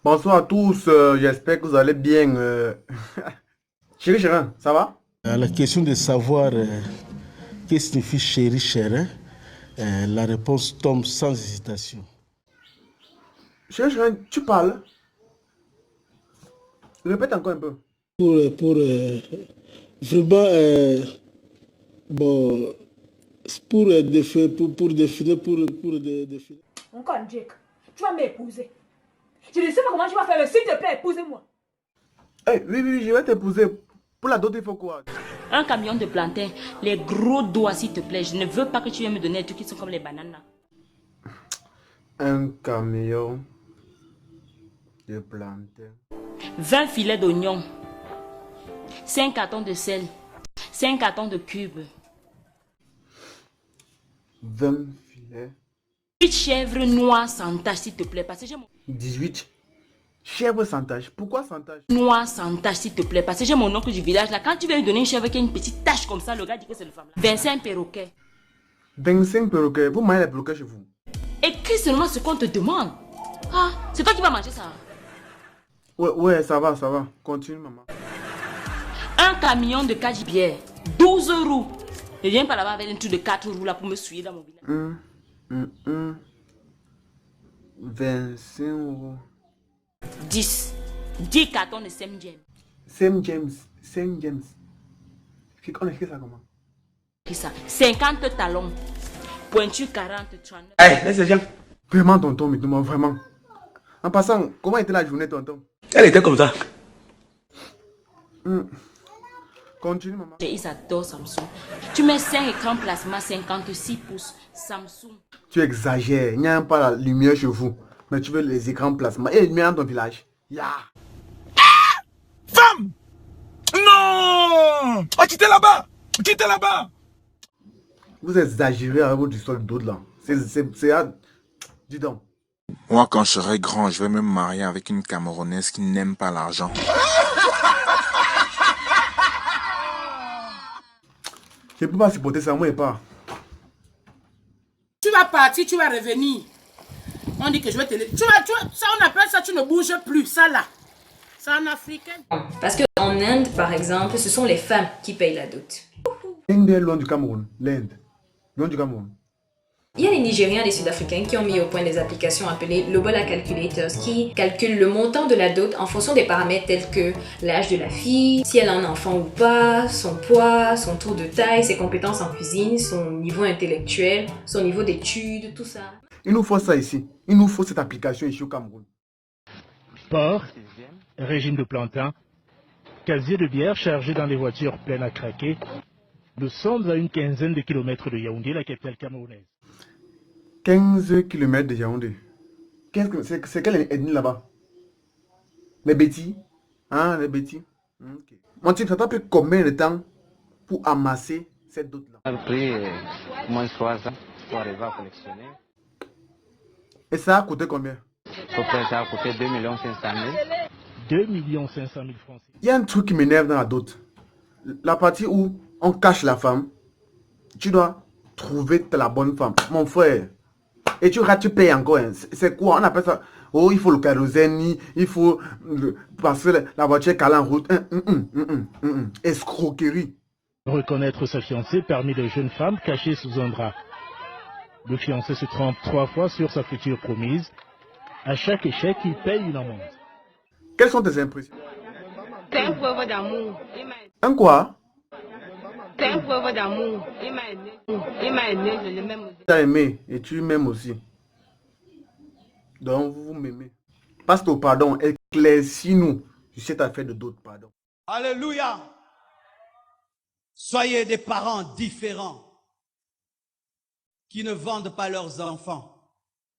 Bonsoir à tous, j'espère que vous allez bien. Chérie Chérin, ça va? À la question de savoir qu'est-ce que signifie chéri chérin, la réponse tombe sans hésitation. Chérie Chérin, tu parles? Répète encore un peu. Pour vraiment, bon, pour définir, définir. Encore Jake, tu vas m'épouser. Je ne sais pas comment tu vas faire, mais s'il te plaît, épousez-moi. Hey, oui, je vais t'épouser. Pour la dot, il faut quoi? Un camion de plantain, les gros doigts s'il te plaît. Je ne veux pas que tu viennes me donner des trucs qui sont comme les bananes là. Un camion de plantain. 20 filets d'oignons, 5 cartons de sel, 5 cartons de cubes, 20 filets. 8 chèvres noires sans tache s'il te plaît. Parce que j'ai mon 18. Chèvre sans tache. Pourquoi sans tache? noir sans tache s'il te plaît. Parce que j'ai mon oncle du village là. Quand tu viens lui donner une chèvre qui a une petite tache comme ça, le gars dit que c'est le femme là. 25 perroquets. 25 perroquets. Vous mangez les perroquets chez vous? Écris seulement ce qu'on te demande. Ah, c'est toi qui vas manger ça. Ouais, ça va. Continue, maman. Un camion de cagibière, 12 roues. Je viens pas là-bas avec un truc de 4 roues là pour me suivre dans mon village. 25 euros. 10 cartons de Sam James. Saint James. On écrit ça comment? Qui ça? 50 talons. Pointure 40, 39. Hey, laisse les gens. Vraiment, tonton, mais demande vraiment. En passant, comment était la journée, tonton? Elle était comme ça. Continue, maman. Ils adorent Samsung. Tu mets 5 écrans plasma 56 pouces. Samsung. Tu exagères. Il n'y a même pas la lumière chez vous. Mais tu veux les écrans plasma. Et les lumières dans ton village. Ya. Femme! Non! Oh, quittez là-bas! Quittez là-bas! Vous exagérez avec votre histoire d'autres là. Dis donc. Moi, quand je serai grand, je vais me marier avec une Camerounaise qui n'aime pas l'argent. Je ne peux pas supporter ça, moi et pas. Tu vas partir, tu vas revenir. On dit que je vais te... ça on appelle ça, tu ne bouges plus, ça là. C'est en africain. Parce qu'en Inde, par exemple, ce sont les femmes qui payent la dot. L'Inde est loin du Cameroun. L'Inde. Loin du Cameroun. Il y a les Nigériens et les Sud-Africains qui ont mis au point des applications appelées Lobola Calculators qui calculent le montant de la dot en fonction des paramètres tels que l'âge de la fille, si elle a un enfant ou pas, son poids, son tour de taille, ses compétences en cuisine, son niveau intellectuel, son niveau d'études, tout ça. Il nous faut ça ici. Il nous faut cette application ici au Cameroun. Port, régime de plantain, casier de bière chargé dans des voitures pleines à craquer. Nous sommes à une quinzaine de kilomètres de Yaoundé, la capitale camerounaise. 15 km de Yaoundé. C'est quelle ethnie là-bas? Les bêtis? Hein, les bêtis? Okay. Mon type, ça t'a pris combien de temps pour amasser cette dot-là? Ça a pris moins de 3 ans pour arriver à collectionner. Et ça a coûté combien? Ça a coûté 2 500 000. 2 500 000 francs. Il y a un truc qui m'énerve dans la dot. La partie où on cache la femme, tu dois trouver la bonne femme. Mon frère. Et tu rates, tu payes encore. Hein. C'est quoi? On appelle ça. Oh, il faut le kérosène, il faut passer la voiture calée en route. Escroquerie. Reconnaître sa fiancée parmi les jeunes femmes cachées sous un drap. Le fiancé se trompe 3 fois sur sa future promise. À chaque échec, il paye une amende. Quelles sont tes impressions? C'est un preuve d'amour. Un quoi? C'est un preuve d'amour. Il m'a aimé. Je l'aime aussi. Tu as aimé et tu m'aimes aussi. Donc vous m'aimez. Parce que pardon, éclaircis-nous sur cette affaire de d'autres pardon. Alléluia. Soyez des parents différents qui ne vendent pas leurs enfants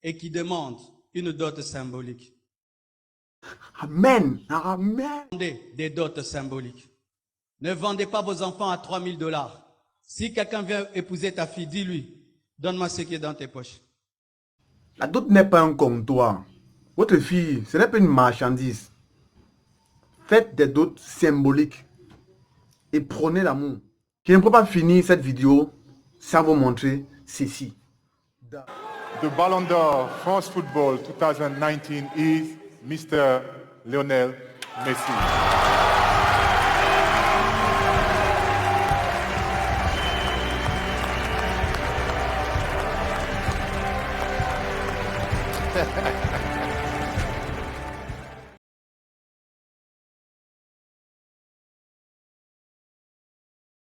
et qui demandent une dot symbolique. Amen. Amen. Des dots symboliques. Ne vendez pas vos enfants à 3 000 $. Si quelqu'un vient épouser ta fille, dis-lui, donne-moi ce qui est dans tes poches. La dot n'est pas un comptoir. Votre fille, ce n'est pas une marchandise. Faites des dots symboliques et prenez l'amour. Je ne peux pas finir cette vidéo sans vous montrer ceci. The Ballon d'Or France Football 2019 is Mr. Lionel Messi.